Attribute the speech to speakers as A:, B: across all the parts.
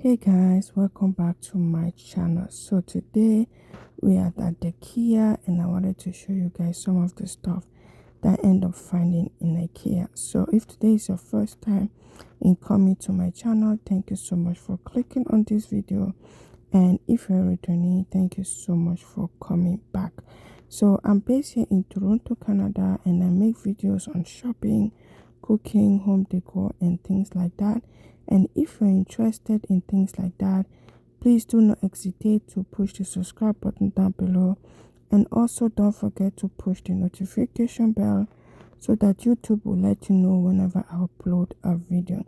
A: Hey guys, welcome back to my channel. So today we are at the Ikea and I wanted to show you guys some of the stuff that I end up finding in Ikea. So if today is your first time in coming to my channel, thank you so much for clicking on this video, and if you're returning, thank you so much for coming back. So I'm based here in Toronto, Canada, and I make videos on shopping, cooking, home decor and things like that. And if you're interested in things like that, please do not hesitate to push the subscribe button down below, and also don't forget to push the notification bell so that YouTube will let you know whenever I upload a video.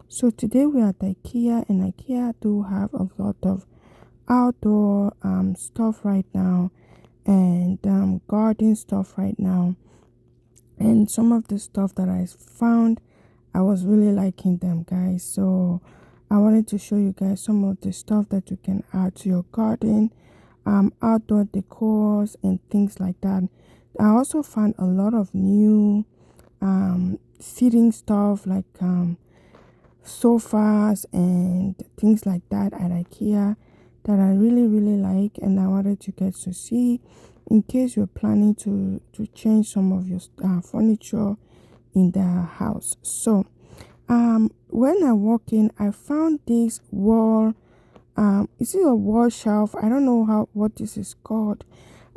A: So today we are at IKEA, and IKEA do have a lot of outdoor stuff right now, and garden stuff right now. And some of the stuff that I found, I was really liking them, guys. So I wanted to show you guys some of the stuff that you can add to your garden, outdoor decors and things like that. I also found a lot of new seating stuff like sofas and things like that at IKEA that I really like, and I wanted you guys to see in case you're planning to change some of your furniture in the house. So when I walk in, I found this wall, is it a wall shelf? I don't know what this is called,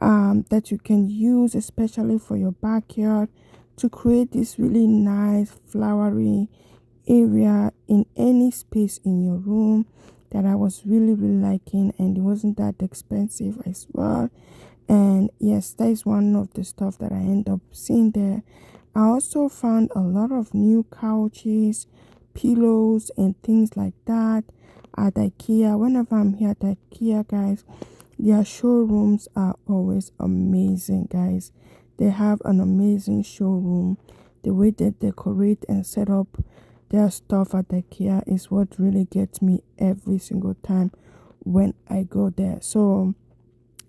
A: that you can use especially for your backyard to create this really nice flowery area in any space in your room, that I was really liking, and it wasn't that expensive as well. And yes, that is one of the stuff that I end up seeing there. I also found a lot of new couches, pillows and things like that at IKEA. Whenever I'm here at IKEA, guys, their showrooms are always amazing, guys. They have an amazing showroom. The way they decorate and set up their stuff at IKEA is what really gets me every single time when I go there. So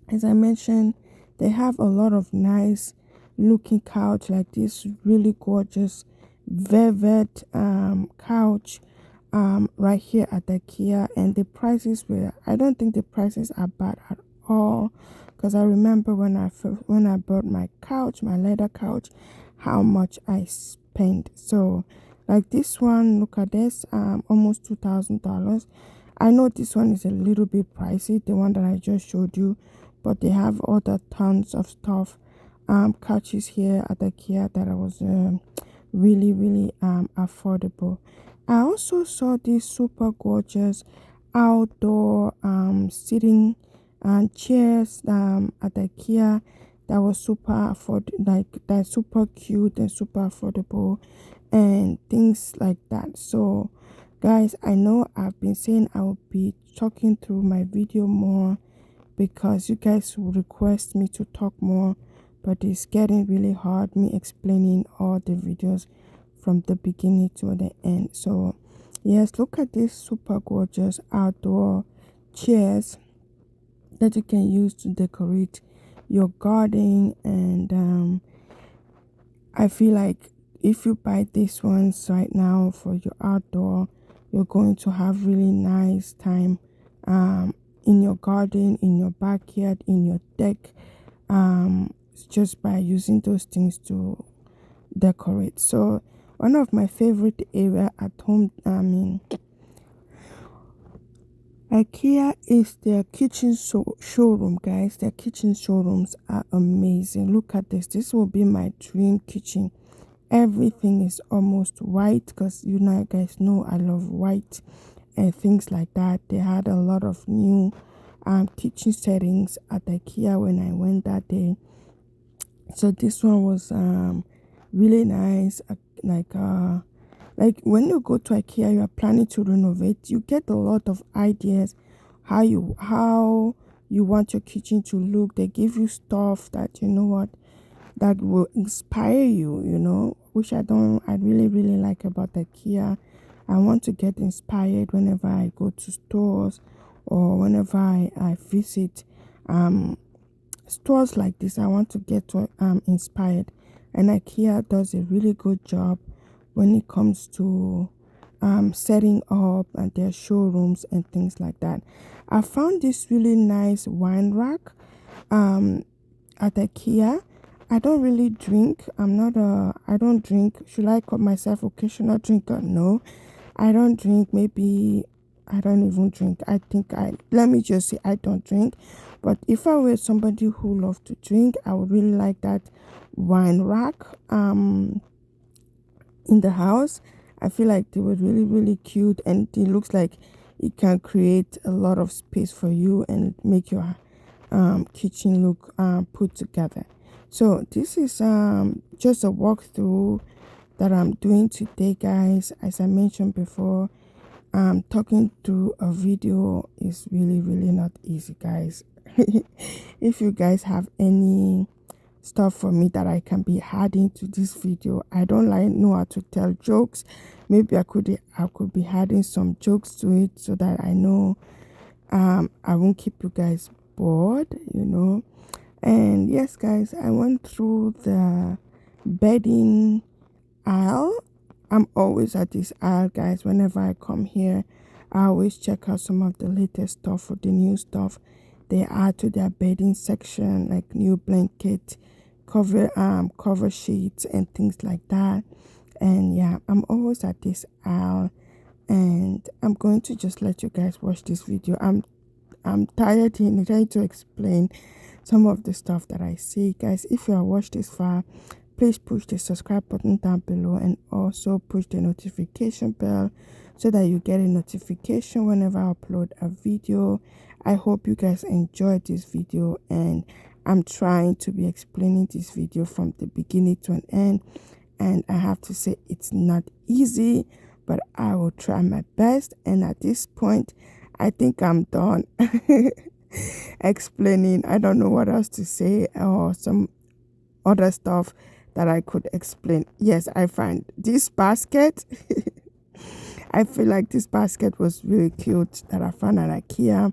A: as I mentioned, they have a lot of nice looking couch, like this really gorgeous velvet couch right here at IKEA, and the prices were, I don't think the prices are bad at all, because I remember when I bought my couch, my leather couch, how much I spent. So like this one, look at this, almost $2,000. I know this one is a little bit pricey, the one that I just showed you, but they have other tons of stuff, couches here at IKEA that I was really affordable. I also saw this super gorgeous outdoor sitting and chairs at IKEA that was super cute and super affordable and things like that. So guys, I know I've been saying I will be talking through my video more because you guys will request me to talk more, but it's getting really hard me explaining all the videos from the beginning to the end. So yes, look at these super gorgeous outdoor chairs that you can use to decorate your garden, and I feel like if you buy these ones right now for your outdoor, you're going to have really nice time in your garden, in your backyard, in your deck, just by using those things to decorate. So one of my favorite area at home, IKEA, is their kitchen showroom, guys. Their kitchen showrooms are amazing. Look at this. This will be my dream kitchen. Everything is almost white because you guys know I love white and things like that. They had a lot of new kitchen settings at IKEA when I went that day. So this one was really nice. Like when you go to IKEA, you are planning to renovate, you get a lot of ideas how you want your kitchen to look. They give you stuff that, you know what, that will inspire you, which I really like about IKEA. I want to get inspired whenever I go to stores or whenever I visit stores like this. I want to get inspired, and IKEA does a really good job when it comes to setting up and their showrooms and things like that. I found this really nice wine rack at Ikea. I don't really drink. I don't drink. Should I call myself occasional drinker? No, I don't drink. Maybe I don't even drink. Let me just say I don't drink. But if I were somebody who loves to drink, I would really like that wine rack in the house. I feel like they were really, really cute, and it looks like it can create a lot of space for you and make your kitchen look put together. So this is just a walkthrough that I'm doing today, guys. As I mentioned before, talking through a video is really, really not easy, guys. If you guys have any stuff for me that I can be adding to this video, I don't like know how to tell jokes. Maybe I could be adding some jokes to it so that I know I won't keep you guys bored, you know. And yes, guys, I went through the bedding aisle. I'm always at this aisle, guys. Whenever I come here, I always check out some of the latest stuff or the new stuff they add to their bedding section, like new blanket, cover sheets and things like that. And yeah, I'm always at this aisle, and I'm going to just let you guys watch this video. I'm tired in trying to explain some of the stuff that I see, guys. If you have watched this far, please push the subscribe button down below and also push the notification bell so that you get a notification whenever I upload a video. I hope you guys enjoyed this video, and I'm trying to be explaining this video from the beginning to an end, and I have to say it's not easy, but I will try my best. And at this point, I think I'm done explaining. I don't know what else to say or some other stuff that I could explain. Yes, I find this basket. I feel like this basket was really cute that I found at Ikea.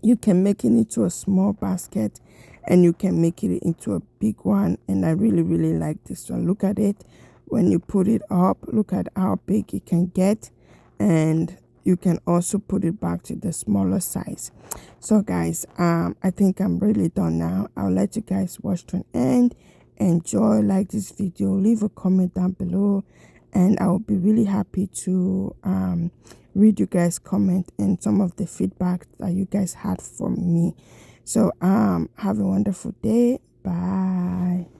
A: You can make it into a small basket and you can make it into a big one, and I really, really like this one. Look at it. When you put it up, look at how big it can get, and you can also put it back to the smaller size. So guys, I think I'm really done now. I'll let you guys watch to an end. Enjoy, like this video, leave a comment down below, and I will be really happy to read you guys comment and some of the feedback that you guys had from me. So have a wonderful day. Bye.